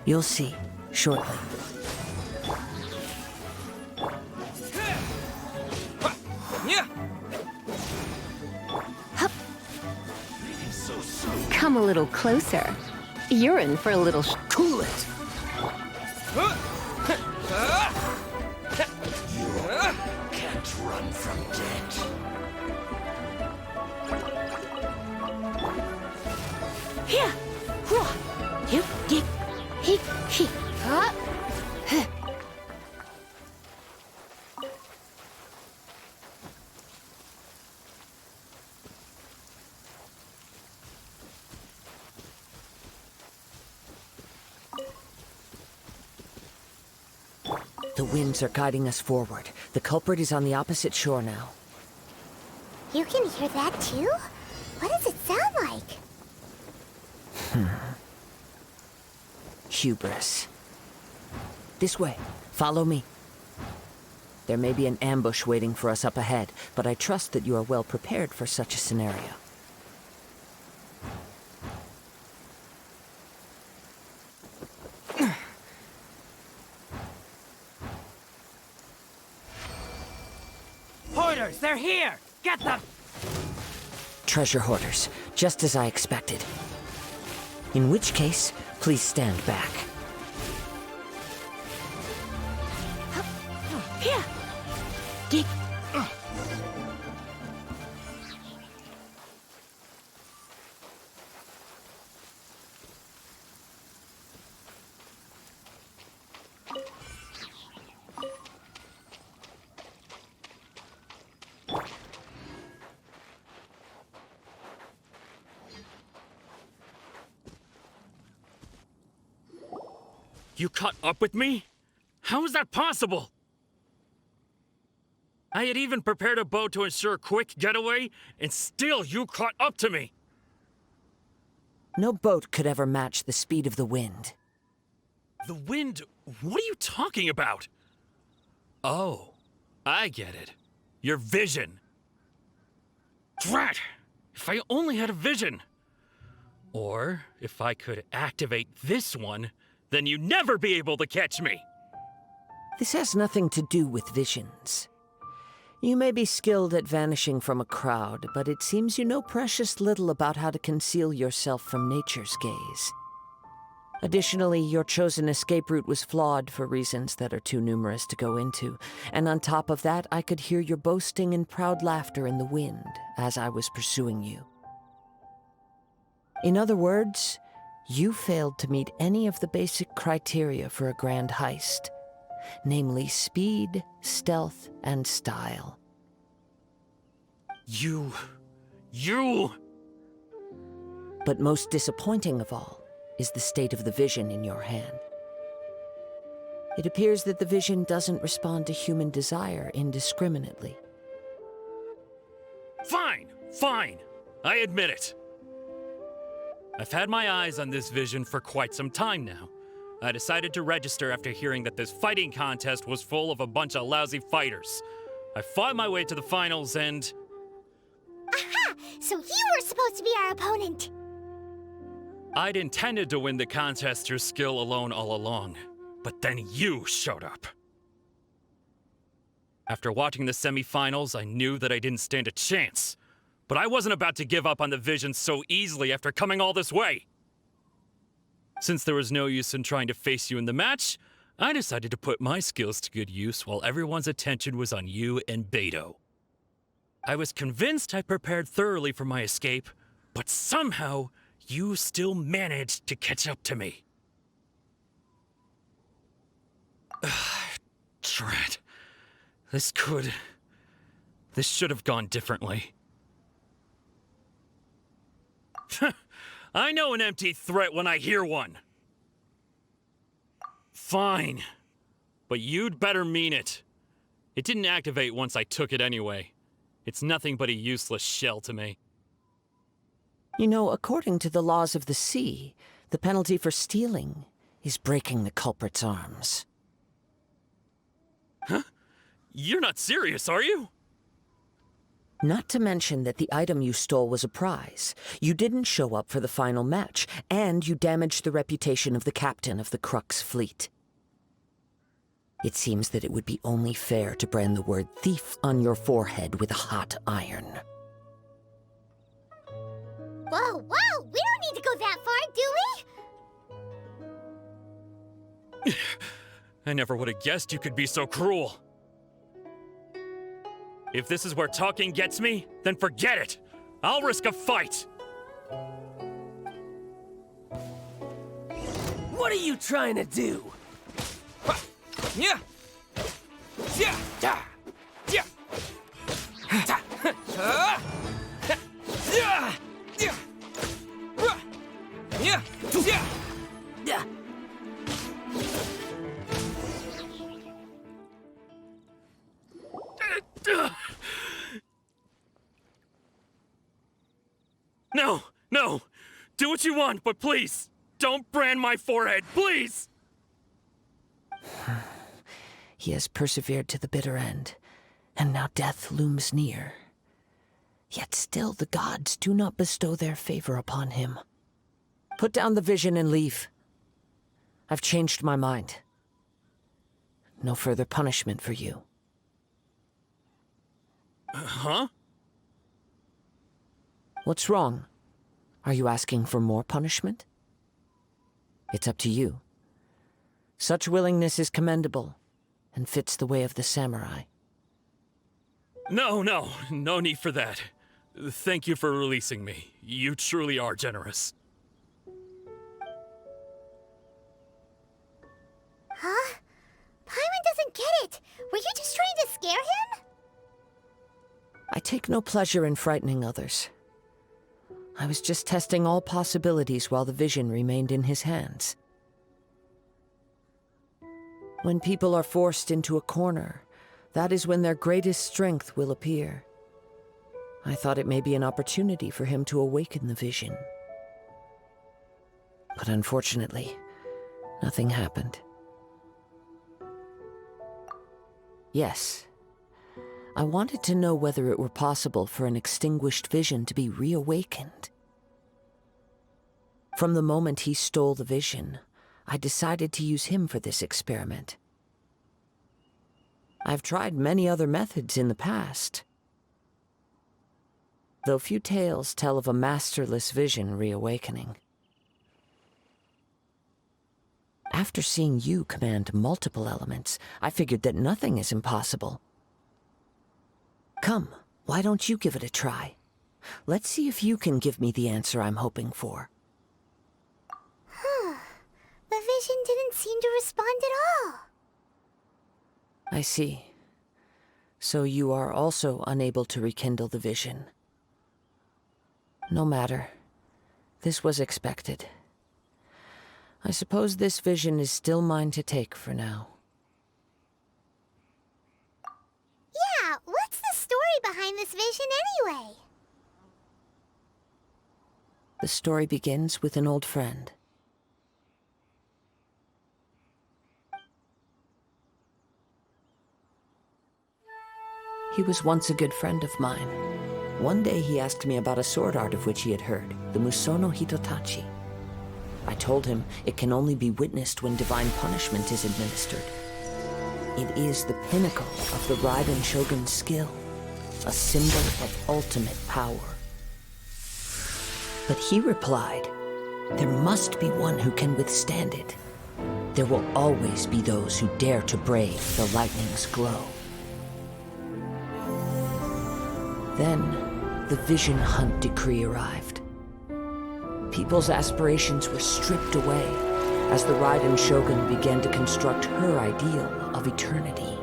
Speaker 5: You'll see, shortly.
Speaker 12: Come a little closer. You're in for a little
Speaker 3: Cool it! Can't run from death.
Speaker 12: Here. Yep, yep. He.
Speaker 5: The winds are guiding us forward. The culprit is on the opposite shore now.
Speaker 2: You can hear that too? What does it sound like?
Speaker 5: Hubris. This way. Follow me. There may be an ambush waiting for us up ahead, but I trust that you are well prepared for such a scenario.
Speaker 3: Hoarders, they're here! Get them!
Speaker 5: Treasure hoarders, just as I expected. In which case, Please stand back.
Speaker 9: Here. Get.
Speaker 6: You caught up with me? How is that possible? I had even prepared a boat to ensure a quick getaway, and still you caught up to me!
Speaker 5: No boat could ever match the speed of the wind.
Speaker 6: The wind? What are you talking about? Oh, I get it. Your vision. Drat! If I only had a vision! Or, if I could activate this one, then you'd never be able to catch me!
Speaker 5: This has nothing to do with visions. You may be skilled at vanishing from a crowd, but it seems you know precious little about how to conceal yourself from nature's gaze. Additionally, your chosen escape route was flawed for reasons that are too numerous to go into, and on top of that, I could hear your boasting and proud laughter in the wind as I was pursuing you. In other words, you failed to meet any of the basic criteria for a grand heist, namely speed, stealth, and style.
Speaker 6: You...
Speaker 5: But most disappointing of all is the state of the vision in your hand. It appears that the vision doesn't respond to human desire indiscriminately.
Speaker 6: Fine. I admit it. I've had my eyes on this vision for quite some time now. I decided to register after hearing that this fighting contest was full of a bunch of lousy fighters. I fought my way to the finals and...
Speaker 2: Aha! So you were supposed to be our opponent!
Speaker 6: I'd intended to win the contest through skill alone all along, but then you showed up. After watching the semifinals, I knew that I didn't stand a chance. But I wasn't about to give up on the vision so easily after coming all this way. Since there was no use in trying to face you in the match, I decided to put my skills to good use while everyone's attention was on you and Bэй Dou. I was convinced I prepared thoroughly for my escape, but somehow you still managed to catch up to me. Drat. This should have gone differently. I know an empty threat when I hear one. Fine. But you'd better mean it. It didn't activate once I took it anyway. It's nothing but a useless shell to me.
Speaker 5: You know, according to the laws of the sea, the penalty for stealing is breaking the culprit's arms.
Speaker 6: Huh? You're not serious, are you?
Speaker 5: Not to mention that the item you stole was a prize. You didn't show up for the final match, and you damaged the reputation of the captain of the Crux fleet. It seems that it would be only fair to brand the word thief on your forehead with a hot iron.
Speaker 2: Whoa, we don't need to go that far, do we?
Speaker 6: I never would have guessed you could be so cruel. If this is where talking gets me, then forget it! I'll risk a fight!
Speaker 3: What are you trying to do? Yeah. Yeah. Yeah. Yeah. Yeah. Yeah. Yeah. Yeah.
Speaker 6: No! Do what you want, but please, don't brand my forehead, please!
Speaker 5: He has persevered to the bitter end, and now death looms near. Yet still the gods do not bestow their favor upon him. Put down the vision and leave. I've changed my mind. No further punishment for you.
Speaker 6: Huh?
Speaker 5: What's wrong? Are you asking for more punishment? It's up to you. Such willingness is commendable and fits the way of the samurai.
Speaker 6: No need for that. Thank you for releasing me. You truly are generous.
Speaker 2: Huh? Paimon doesn't get it. Were you just trying to scare him?
Speaker 5: I take no pleasure in frightening others. I was just testing all possibilities while the vision remained in his hands. When people are forced into a corner, that is when their greatest strength will appear. I thought it may be an opportunity for him to awaken the vision. But unfortunately, nothing happened. Yes, I wanted to know whether it were possible for an extinguished vision to be reawakened. From the moment he stole the vision, I decided to use him for this experiment. I've tried many other methods in the past, though few tales tell of a masterless vision reawakening. After seeing you command multiple elements, I figured that nothing is impossible. Come, why don't you give it a try? Let's see if you can give me the answer I'm hoping for.
Speaker 2: The vision didn't seem to respond at all.
Speaker 5: I see. So you are also unable to rekindle the vision. No matter. This was expected. I suppose this vision is still mine to take for now.
Speaker 2: Yeah, what's the story behind this vision anyway?
Speaker 5: The story begins with an old friend. He was once a good friend of mine. One day he asked me about a sword art of which he had heard, the Musono Hitotachi. I told him it can only be witnessed when divine punishment is administered. It is the pinnacle of the Raiden Shogun's skill, a symbol of ultimate power. But he replied, there must be one who can withstand it. There will always be those who dare to brave the lightning's glow. Then, the Vision Hunt decree arrived. People's aspirations were stripped away as the Raiden Shogun began to construct her ideal of eternity.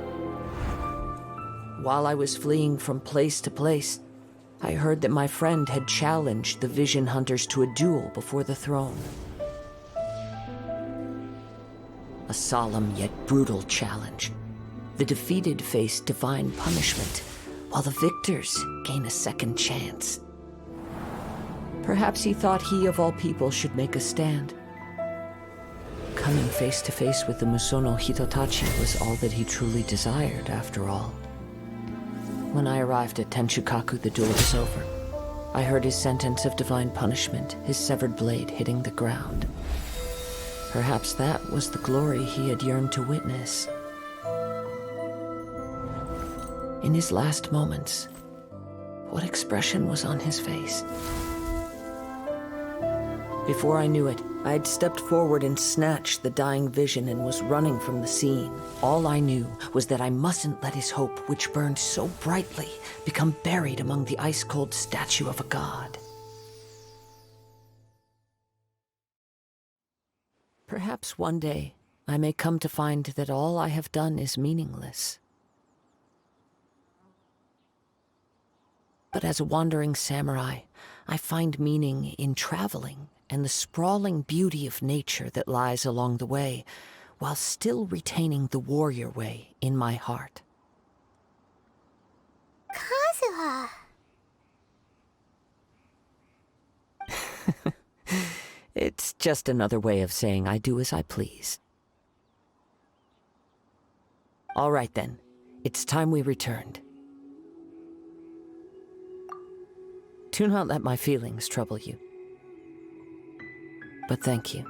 Speaker 5: While I was fleeing from place to place, I heard that my friend had challenged the Vision Hunters to a duel before the throne. A solemn yet brutal challenge. The defeated face divine punishment, while the victors gain a second chance. Perhaps he thought he of all people should make a stand. Coming face to face with the Musono Hitotachi was all that he truly desired, after all. When I arrived at Tenshukaku, the duel was over. I heard his sentence of divine punishment, his severed blade hitting the ground. Perhaps that was the glory he had yearned to witness. In his last moments, what expression was on his face? Before I knew it, I had stepped forward and snatched the dying vision and was running from the scene. All I knew was that I mustn't let his hope, which burned so brightly, become buried among the ice-cold statue of a god. Perhaps one day, I may come to find that all I have done is meaningless. But as a wandering samurai, I find meaning in traveling and the sprawling beauty of nature that lies along the way, while still retaining the warrior way in my heart.
Speaker 2: Kazuha!
Speaker 5: It's just another way of saying I do as I please. All right then, it's time we returned. Do not let my feelings trouble you. But thank you.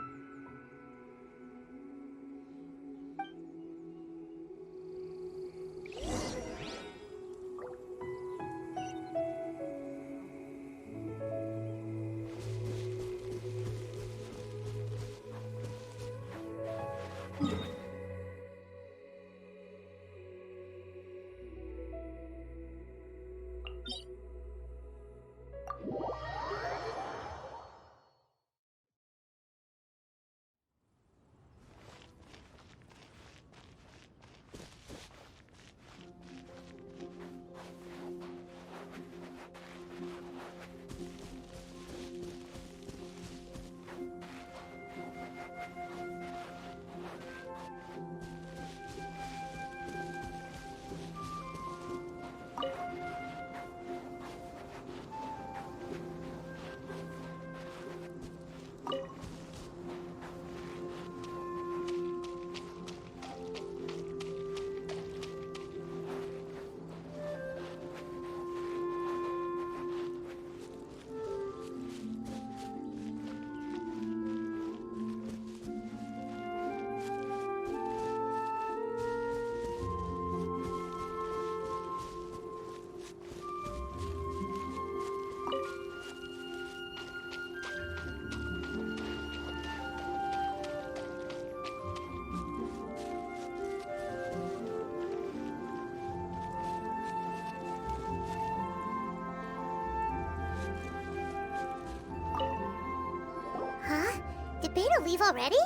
Speaker 2: Did Beta leave already?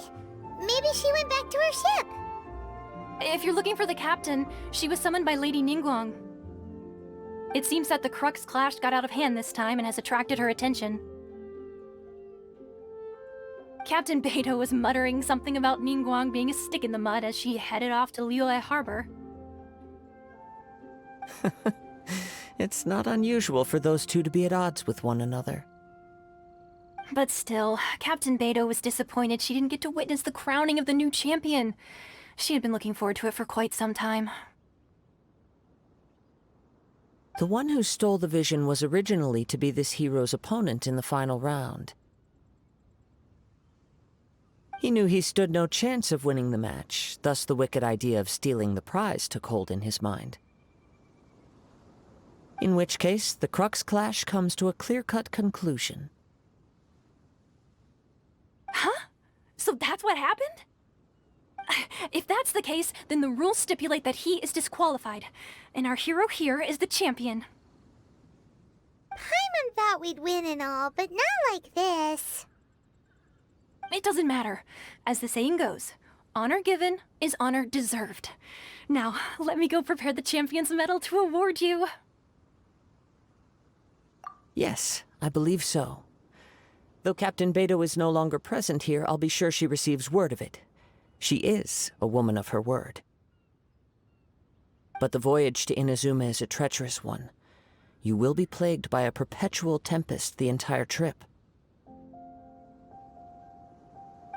Speaker 2: Maybe she went back to her ship.
Speaker 10: If you're looking for the captain, she was summoned by Lady Ningguang. It seems that the Crux clash got out of hand this time and has attracted her attention. Captain Bэй Dou was muttering something about Ningguang being a stick in the mud as she headed off to Liyue Harbor.
Speaker 5: It's not unusual for those two to be at odds with one another.
Speaker 10: But still, Captain Bэй Dou was disappointed she didn't get to witness the crowning of the new champion. She had been looking forward to it for quite some time.
Speaker 5: The one who stole the vision was originally to be this hero's opponent in the final round. He knew he stood no chance of winning the match, thus the wicked idea of stealing the prize took hold in his mind. In which case, the Crux clash comes to a clear-cut conclusion.
Speaker 10: Huh? So that's what happened? If that's the case, then the rules stipulate that he is disqualified, and our hero here is the champion.
Speaker 2: Paimon thought we'd win and all, but not like this.
Speaker 10: It doesn't matter. As the saying goes, honor given is honor deserved. Now, let me go prepare the champion's medal to award you.
Speaker 5: Yes, I believe so. Though Captain Bэй Dou is no longer present here, I'll be sure she receives word of it. She is a woman of her word. But the voyage to Inazuma is a treacherous one. You will be plagued by a perpetual tempest the entire trip.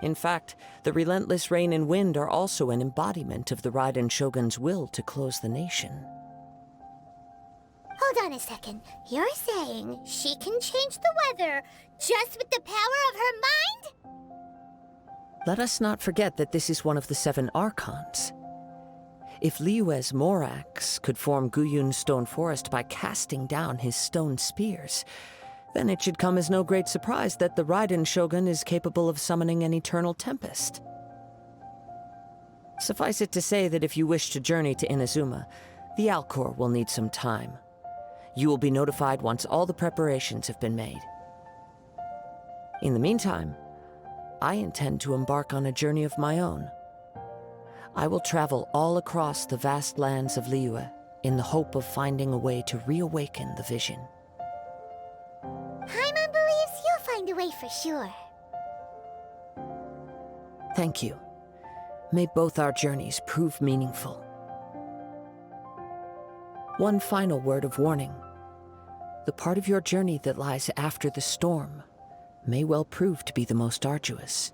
Speaker 5: In fact, the relentless rain and wind are also an embodiment of the Raiden Shogun's will to close the nation.
Speaker 2: Hold on a second. You're saying she can change the weather just with the power of her mind?
Speaker 5: Let us not forget that this is one of the 7 Archons. If Liyue's Morax could form Guyun's stone forest by casting down his stone spears, then it should come as no great surprise that the Raiden Shogun is capable of summoning an eternal tempest. Suffice it to say that if you wish to journey to Inazuma, the Alcor will need some time. You will be notified once all the preparations have been made. In the meantime, I intend to embark on a journey of my own. I will travel all across the vast lands of Liyue in the hope of finding a way to reawaken the vision.
Speaker 2: Paimon believes you'll find a way for sure.
Speaker 5: Thank you. May both our journeys prove meaningful. One final word of warning. The part of your journey that lies after the storm may well prove to be the most arduous.